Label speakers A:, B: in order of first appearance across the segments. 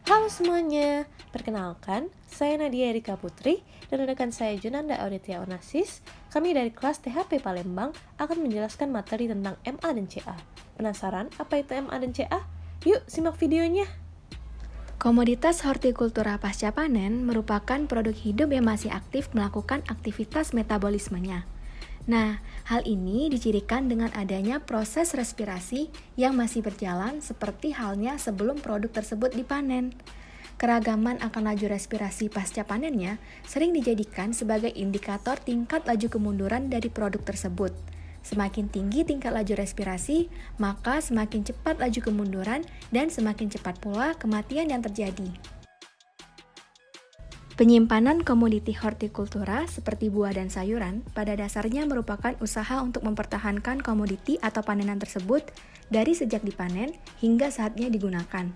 A: Halo semuanya, perkenalkan, saya Nadia Erika Putri dan rekan saya Junanda Auretia Onasis. Kami dari kelas THP Palembang akan menjelaskan materi tentang MA dan CA. Penasaran apa itu MA dan CA? Yuk simak videonya.
B: Komoditas hortikultura pasca panen merupakan produk hidup yang masih aktif melakukan aktivitas metabolismenya. Nah, hal ini dicirikan dengan adanya proses respirasi yang masih berjalan seperti halnya sebelum produk tersebut dipanen. Keragaman akan laju respirasi pasca panennya sering dijadikan sebagai indikator tingkat laju kemunduran dari produk tersebut. Semakin tinggi tingkat laju respirasi, maka semakin cepat laju kemunduran dan semakin cepat pula kematian yang terjadi. Penyimpanan komoditi hortikultura seperti buah dan sayuran pada dasarnya merupakan usaha untuk mempertahankan komoditi atau panenan tersebut dari sejak dipanen hingga saatnya digunakan.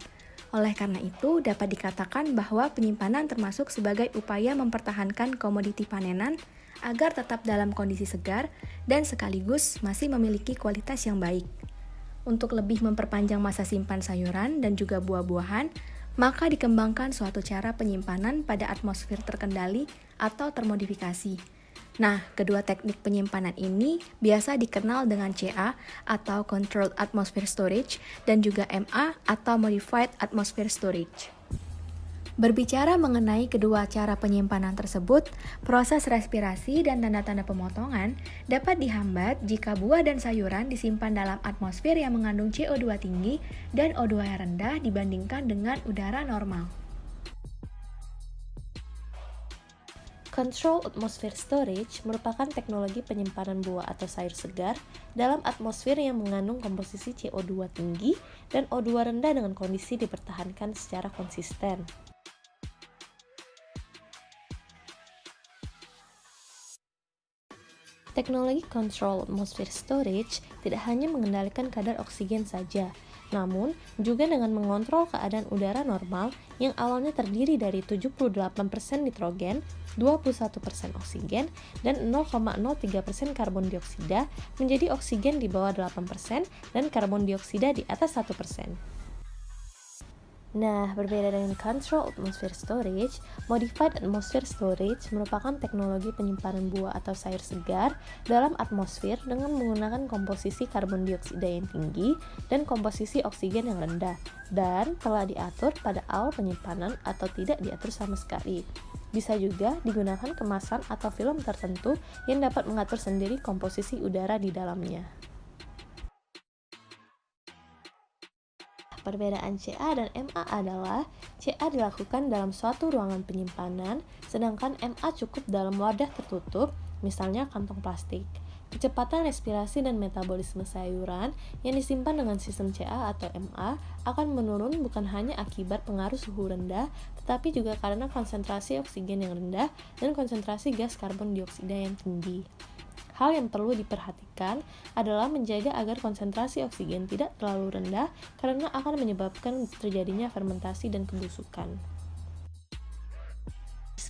B: Oleh karena itu, dapat dikatakan bahwa penyimpanan termasuk sebagai upaya mempertahankan komoditi panenan agar tetap dalam kondisi segar dan sekaligus masih memiliki kualitas yang baik. Untuk lebih memperpanjang masa simpan sayuran dan juga buah-buahan, maka dikembangkan suatu cara penyimpanan pada atmosfer terkendali atau termodifikasi. Nah, kedua teknik penyimpanan ini biasa dikenal dengan CA atau Controlled Atmosphere Storage dan juga MA atau Modified Atmosphere Storage. Berbicara mengenai kedua cara penyimpanan tersebut, proses respirasi dan tanda-tanda pemotongan dapat dihambat jika buah dan sayuran disimpan dalam atmosfer yang mengandung CO2 tinggi dan O2 yang rendah dibandingkan dengan udara normal.
A: Controlled Atmosphere Storage merupakan teknologi penyimpanan buah atau sayur segar dalam atmosfer yang mengandung komposisi CO2 tinggi dan O2 rendah dengan kondisi dipertahankan secara konsisten. Teknologi Controlled Atmosphere Storage tidak hanya mengendalikan kadar oksigen saja, namun juga dengan mengontrol keadaan udara normal yang awalnya terdiri dari 78% nitrogen, 21% oksigen, dan 0,03% karbon dioksida menjadi oksigen di bawah 8% dan karbon dioksida di atas 1%. Nah, berbeda dengan Controlled Atmosphere Storage, Modified Atmosphere Storage merupakan teknologi penyimpanan buah atau sayur segar dalam atmosfer dengan menggunakan komposisi karbon dioksida yang tinggi dan komposisi oksigen yang rendah, dan telah diatur pada awal penyimpanan atau tidak diatur sama sekali. Bisa juga digunakan kemasan atau film tertentu yang dapat mengatur sendiri komposisi udara di dalamnya. Perbedaan CA dan MA adalah CA dilakukan dalam suatu ruangan penyimpanan, sedangkan MA cukup dalam wadah tertutup, misalnya kantong plastik. Kecepatan respirasi dan metabolisme sayuran yang disimpan dengan sistem CA atau MA akan menurun bukan hanya akibat pengaruh suhu rendah, tetapi juga karena konsentrasi oksigen yang rendah dan konsentrasi gas karbon dioksida yang tinggi. Hal yang perlu diperhatikan adalah menjaga agar konsentrasi oksigen tidak terlalu rendah karena akan menyebabkan terjadinya fermentasi dan kebusukan.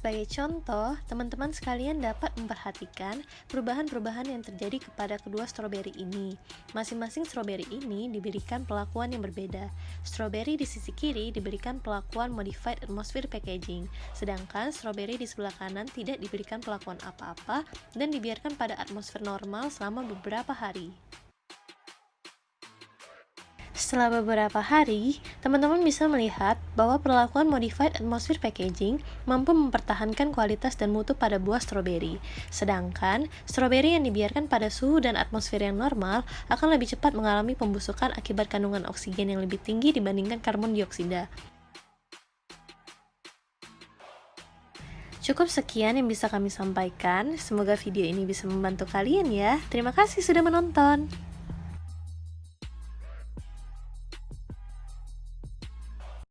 A: Sebagai contoh, teman-teman sekalian dapat memperhatikan perubahan-perubahan yang terjadi kepada kedua stroberi ini. Masing-masing stroberi ini diberikan perlakuan yang berbeda. Stroberi di sisi kiri diberikan perlakuan Modified Atmosphere Packaging, sedangkan stroberi di sebelah kanan tidak diberikan perlakuan apa-apa dan dibiarkan pada atmosfer normal selama beberapa hari. Setelah beberapa hari, teman-teman bisa melihat bahwa perlakuan Modified Atmosphere Packaging mampu mempertahankan kualitas dan mutu pada buah stroberi. Sedangkan, stroberi yang dibiarkan pada suhu dan atmosfer yang normal akan lebih cepat mengalami pembusukan akibat kandungan oksigen yang lebih tinggi dibandingkan karbon dioksida. Cukup sekian yang bisa kami sampaikan. Semoga video ini bisa membantu kalian ya. Terima kasih sudah menonton.